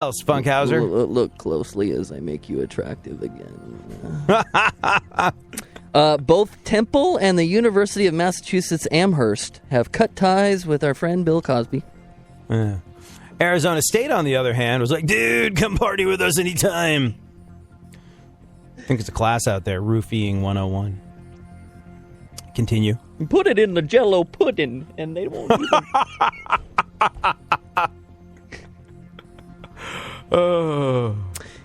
else, Funkhauser? Look closely as I make you attractive again. Both Temple and the University of Massachusetts Amherst have cut ties with our friend Bill Cosby. Arizona State, on the other hand, was like, dude, come party with us anytime. I think it's a class out there, Roofying 101. Continue. Put it in the Jell-O pudding, and they won't even... Oh.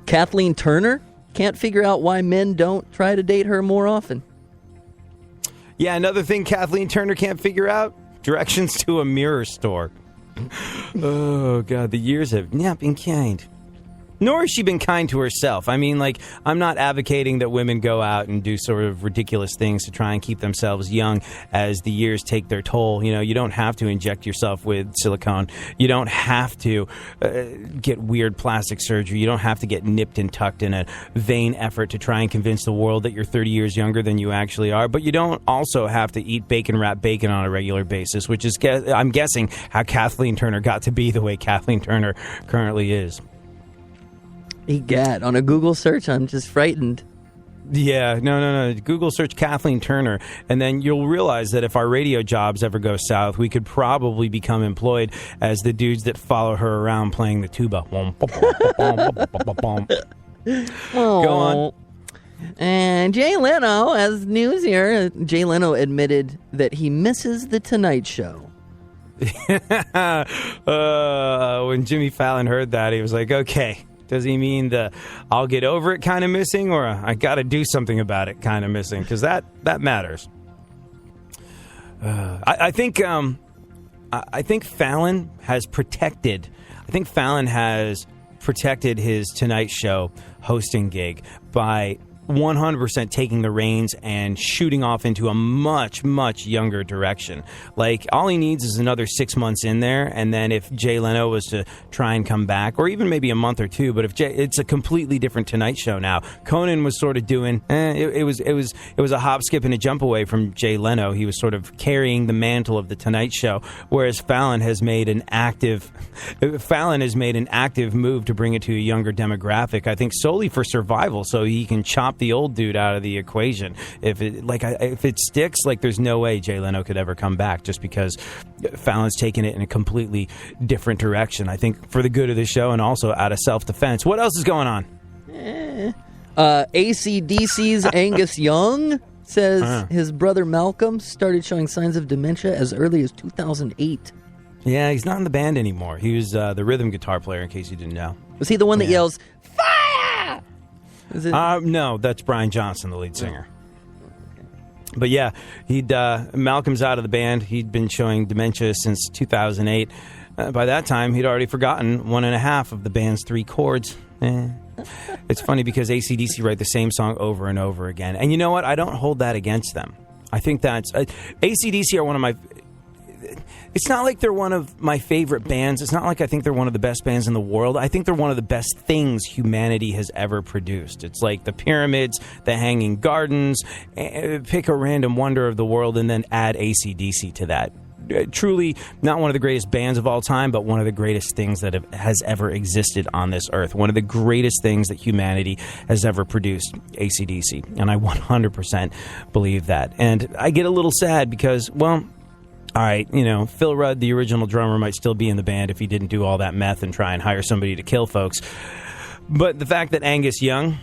Kathleen Turner can't figure out why men don't try to date her more often. Yeah, another thing Kathleen Turner can't figure out, directions to a mirror store. Oh, God, the years have not been kind. Nor has she been kind to herself. I mean, like, I'm not advocating that women go out and do sort of ridiculous things to try and keep themselves young as the years take their toll. You know, you don't have to inject yourself with silicone. You don't have to get weird plastic surgery. You don't have to get nipped and tucked in a vain effort to try and convince the world that you're 30 years younger than you actually are. But you don't also have to eat bacon-wrapped bacon on a regular basis, which is, I'm guessing, how Kathleen Turner got to be the way Kathleen Turner currently is. Egad, on a Google search, I'm just frightened. Yeah, no. Google search Kathleen Turner, and then you'll realize that if our radio jobs ever go south, we could probably become employed as the dudes that follow her around playing the tuba. Go on. And Jay Leno, as news here, Jay Leno admitted that he misses The Tonight Show. When Jimmy Fallon heard that, he was like, okay. Does he mean the I'll get over it kind of missing, or I got to do something about it kind of missing? Because that matters. I think Fallon has protected. I think Fallon has protected his Tonight Show hosting gig by 100% taking the reins and shooting off into a much, much younger direction. Like, all he needs is another 6 months in there, and then if Jay Leno was to try and come back, or even maybe a month or two, but if it's a completely different Tonight Show now. Conan was sort of doing, it was a hop, skip, and a jump away from Jay Leno. He was sort of carrying the mantle of the Tonight Show, whereas Fallon has made an active move to bring it to a younger demographic, I think solely for survival, so he can chop the old dude out of the equation. If it sticks, like, there's no way Jay Leno could ever come back, just because Fallon's taken it in a completely different direction. I think for the good of the show, and also out of self-defense. What else is going on? AC/DC's Angus Young says his brother Malcolm started showing signs of dementia as early as 2008. Yeah, he's not in the band anymore. He was the rhythm guitar player, in case you didn't know. Was he the one that yells, "Fire"? No, that's Brian Johnson, the lead singer. But yeah, Malcolm's out of the band. He'd been showing dementia since 2008. By that time, he'd already forgotten 1.5 of the band's 3 chords. It's funny because AC/DC write the same song over and over again. And you know what? I don't hold that against them. I think that's... AC/DC are one of my... It's not like they're one of my favorite bands. It's not like I think they're one of the best bands in the world. I think they're one of the best things humanity has ever produced. It's like the pyramids, the Hanging Gardens, pick a random wonder of the world and then add AC/DC to that. Truly not one of the greatest bands of all time, but one of the greatest things that has ever existed on this earth. One of the greatest things that humanity has ever produced, AC/DC. And I 100% believe that. And I get a little sad because, well... All right, Phil Rudd, the original drummer, might still be in the band if he didn't do all that meth and try and hire somebody to kill folks. But the fact that Angus Young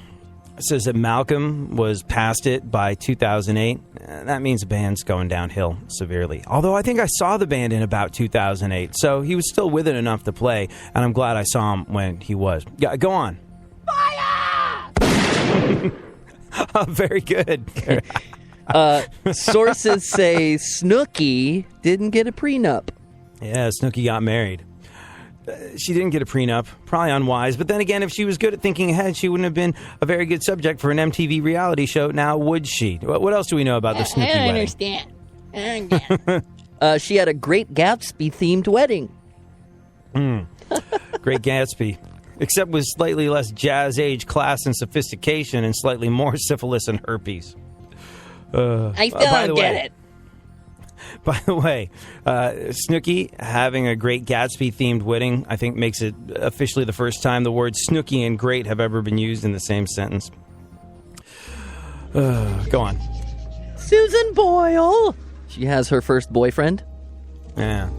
says that Malcolm was past it by 2008, that means the band's going downhill severely. Although I think I saw the band in about 2008, so he was still with it enough to play, and I'm glad I saw him when he was. Yeah, go on. Fire! Oh, very good. Sources say Snooki didn't get a prenup. Yeah, Snooki got married. She didn't get a prenup. Probably unwise. But then again, if she was good at thinking ahead, she wouldn't have been a very good subject for an MTV reality show. Now, would she? What else do we know about the Snooki wedding? I don't understand. She had a Great Gatsby-themed wedding. Great Gatsby. Except with slightly less jazz age, class, and sophistication, and slightly more syphilis and herpes. I still don't get it. By the way, Snooki having a Great Gatsby-themed wedding, I think, makes it officially the first time the words Snooki and great have ever been used in the same sentence. Go on. Susan Boyle. She has her first boyfriend. Yeah.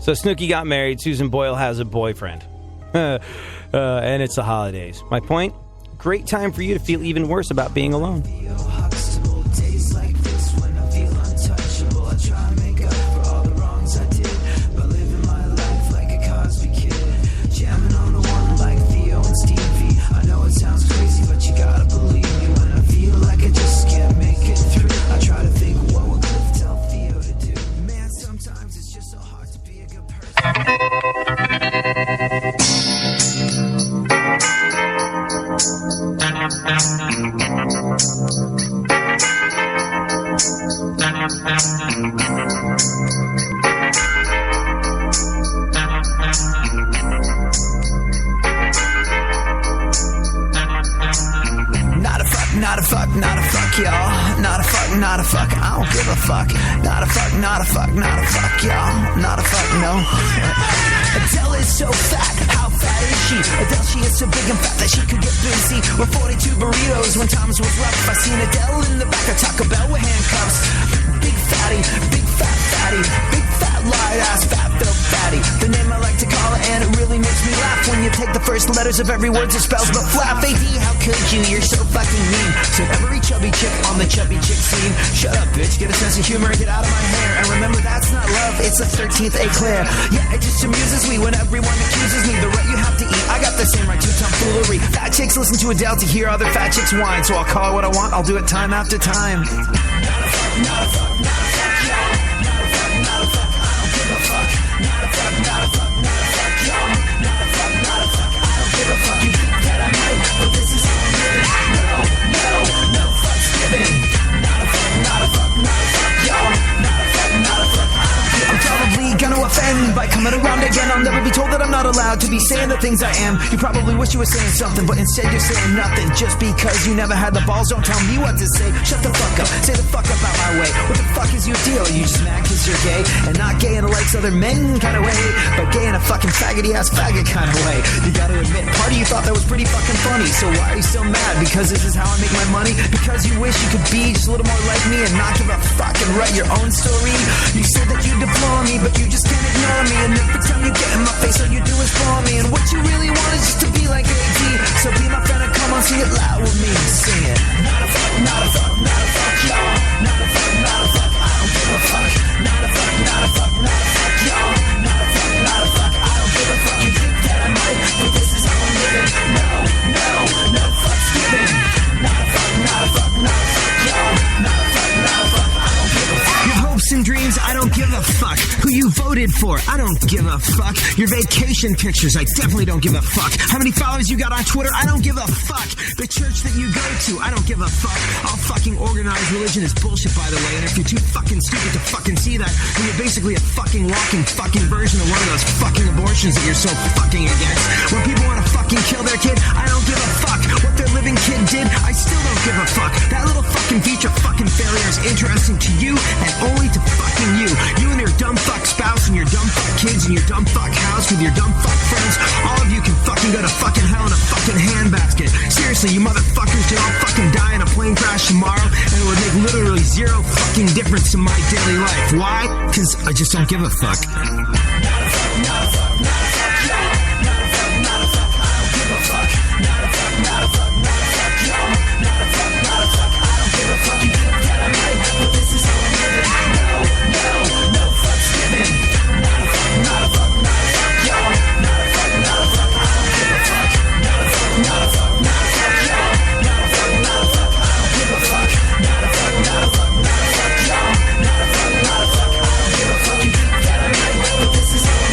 So Snooki got married. Susan Boyle has a boyfriend. And it's the holidays. My point? Great time for you to feel even worse about being alone. Not a fuck, I don't give a fuck. Not a fuck, y'all. Not a fuck, no. Adele is so fat, how fat is she? Adele, she is so big and fat that she could get busy with 42 burritos when times was rough. I seen Adele in the back of Taco Bell with handcuffs. Big fatty, big fat fatty, big fat light ass fat filled fatty. The name I like to call it, and it really makes me laugh when you take the first letters of every word it spells but flap. AD, how could you? You're so fucking mean. So every chubby chick on the chubby chick scene, shut up, bitch, get a sense of humor, get out of my hair. And remember, that's not love, it's a 13th eclair. Yeah, it just amuses me when everyone accuses me. The right you have to eat, I got the same right to tomfoolery. Fat chicks listen to Adele to hear other fat chicks whine. So I'll call it what I want, I'll do it time after time. Not a fuck, not a fuck, not a fuck, y'all. Not a fuck, not a fuck, I don't give a fuck. Not a fuck, not a fuck, not a fuck, y'all. Not a fuck, not a fuck, I don't give a fuck. You think that I might, but this is how I'm living. No fucks given. Not a fuck, not a fuck, y'all. Not a fuck, not a fuck, I don't give a fuck. I'm probably gonna offend by coming around again. I'll never be told that I'm not allowed to be saying the things I am. You probably wish you were saying something, but instead you're saying nothing. Just because you never had the balls, don't tell me what to say. Shut the fuck up, say the fuck up out my way. What the fuck is your deal? Are you just mad cause you're gay? And not gay in a likes other men kind of way, but gay in a fucking faggoty ass faggot kind of way. You gotta admit, part of you thought that was pretty fucking funny. So why are you still mad? Because this is how I make my money? Because you wish you could be just a little more like me and not give a fuck and write your own story? You said that you deplore me, but you just can't ignore me. And every time you get in my face, all you do is for me. And what you really want is just to be like AD. So be my friend and come on, sing it loud with me. Sing it. Not a fuck, not a fuck, not a fuck, y'all. Not a fuck, not a fuck, I don't give a fuck. Not a fuck, not a fuck, not a fuck, y'all. Not a fuck, not a fuck, I don't give a fuck. You think that I might, but this is how I'm living. No fucks given. Not a fuck, not a fuck, not a fuck, y'all. Not a fuck, not a fuck, I don't give a fuck. Your hopes and dreams, I don't give a fuck. Who you voted for, I don't give a fuck. Your vacation pictures, I definitely don't give a fuck. How many followers you got on Twitter, I don't give a fuck. The church that you go to, I don't give a fuck. All fucking organized religion is bullshit, by the way. And if you're too fucking stupid to fucking see that, then you're basically a fucking walking fucking version of one of those fucking abortions that you're so fucking against. When people want to fucking kill their kid, I don't give a fuck. What their living kid did, I still don't give a fuck. That little fucking feature fucking failure is interesting to you and only to fucking you. You and your dumb fuck spouse and your dumb fuck kids and your dumb fuck house with your dumb fuck friends. All of you can fucking go to fucking hell in a fucking handbasket. Seriously, you motherfuckers should all fucking die in a plane crash tomorrow, and it would make literally zero fucking difference in my daily life. Why? Because I just don't give a fuck. Not a fuck, not a fuck, not a fuck, y'all. Not a fuck, not a fuck, I don't give a fuck. Not a fuck, not a fuck, not a fuck, y'all. Not a fuck, not a fuck, I don't give a fuck. You think that I might, but this is how I'm living. No fucks given. Not a fuck, not a fuck, not a fuck, y'all. Not a fuck, not a fuck, I don't give a fuck. Not a fuck, not a fuck, not a fuck, y'all. Not a fuck, not a fuck, I don't give a fuck. Not a fuck, not a fuck, not a fuck, y'all. Not a fuck, not a fuck, I don't give a fuck. You think that I might, but this is how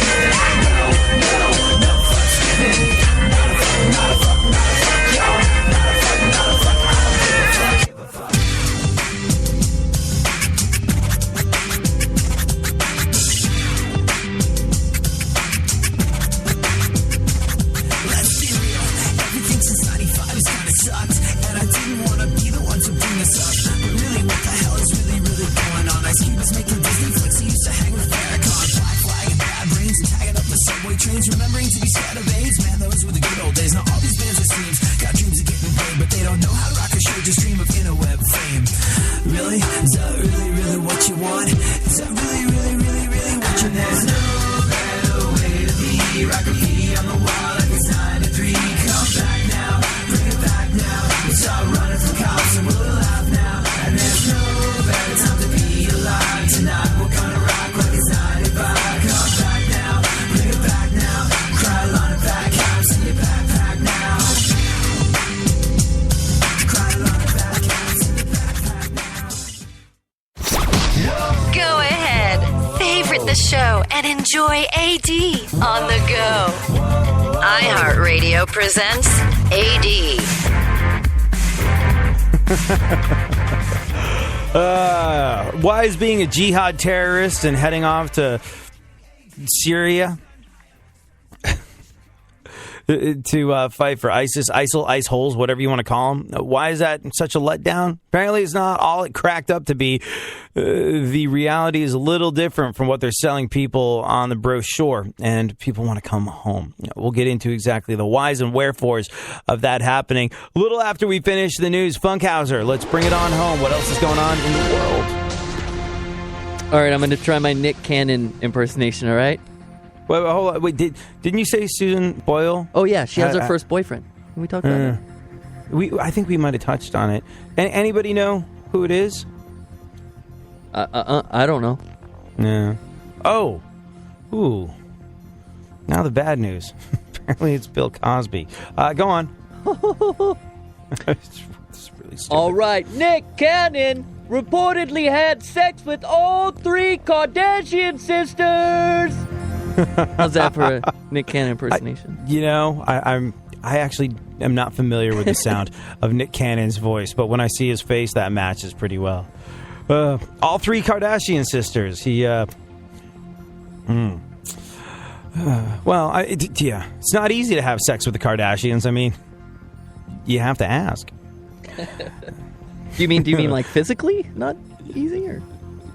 Enjoy AD on the go. iHeartRadio presents AD. Why is being a jihad terrorist and heading off to Syria to fight for ISIS, ISIL, ice holes, whatever you want to call them? Why is that such a letdown? Apparently it's not all it cracked up to be. The reality is a little different from what they're selling people on the brochure, and people want to come home. We'll get into exactly the whys and wherefores of that happening a little after we finish the news. Funkhauser, let's bring it on home. What else is going on in the world? All right, I'm going to try my Nick Cannon impersonation, all right? Wait, hold on. Wait, didn't you say Susan Boyle? Oh, yeah, she has her first boyfriend. Can we talk about that? I think we might have touched on it. Anybody know who it is? I don't know. No. Oh. Ooh. Now the bad news. Apparently it's Bill Cosby. Go on. It's really stupid. All right, Nick Cannon reportedly had sex with all 3 Kardashian sisters. How's that for a Nick Cannon impersonation? I actually am not familiar with the sound of Nick Cannon's voice, but when I see his face, that matches pretty well. All 3 Kardashian sisters. Well, it's not easy to have sex with the Kardashians. I mean, you have to ask. Do you mean like physically not easy, or?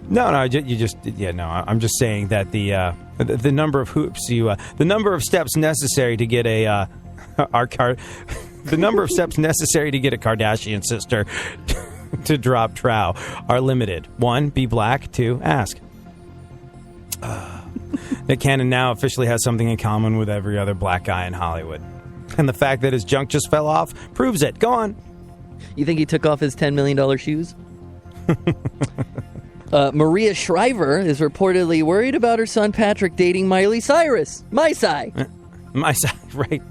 No, I'm just saying that the number of hoops the number of steps necessary to get the number of steps necessary to get a Kardashian sister to drop trow are limited. 1, be black. 2, ask. Nick Cannon now officially has something in common with every other black guy in Hollywood, and the fact that his junk just fell off proves it. Go on. You think he took off his $10 million shoes? Maria Shriver is reportedly worried about her son Patrick dating Miley Cyrus. My-Sai, right.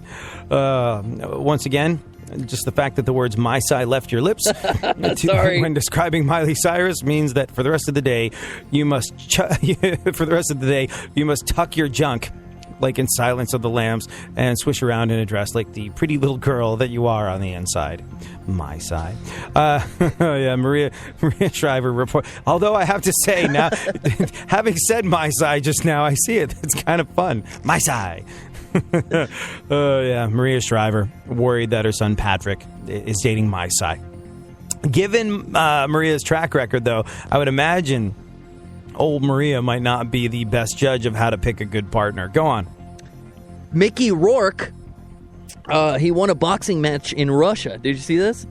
Once again, just the fact that the words "My-Sai" left your lips when describing Miley Cyrus means that for the rest of the day, you must tuck your junk like in Silence of the Lambs and swish around in a dress like the pretty little girl that you are on the inside. My-Sai. Maria Shriver report. Although I have to say now, having said My-Sai just now, I see it. It's kind of fun. My-Sai. Maria Shriver worried that her son Patrick is dating My-Sai. Given Maria's track record, though, I would imagine old Maria might not be the best judge of how to pick a good partner. Go on. Mickey Rourke, he won a boxing match in Russia. Did you see this?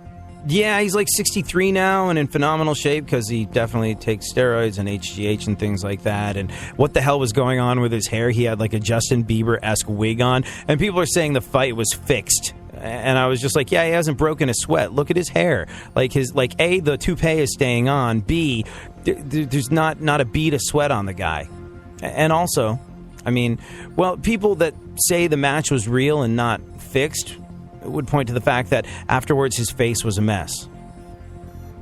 Yeah, he's like 63 now and in phenomenal shape because he definitely takes steroids and HGH and things like that. And what the hell was going on with his hair? He had like a Justin Bieber-esque wig on. And people are saying the fight was fixed. And I was just like, yeah, he hasn't broken a sweat. Look at his hair. A, the toupee is staying on. B, there's not a bead of sweat on the guy. And also, I mean, well, people that say the match was real and not fixed would point to the fact that afterwards his face was a mess.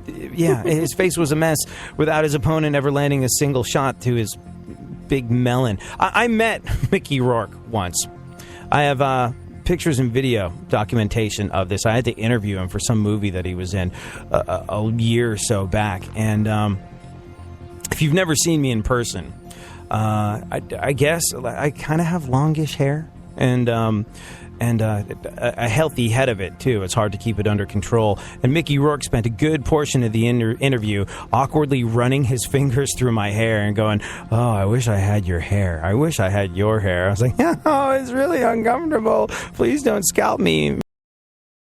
Yeah, his face was a mess without his opponent ever landing a single shot to his big melon. I met Mickey Rourke once. I have pictures and video documentation of this. I had to interview him for some movie that he was in a year or so back. And if you've never seen me in person, I guess I kind of have longish hair and a healthy head of it, too. It's hard to keep it under control. And Mickey Rourke spent a good portion of the interview awkwardly running his fingers through my hair and going, "Oh, I wish I had your hair. I wish I had your hair." I was like, "Oh, it's really uncomfortable. Please don't scalp me."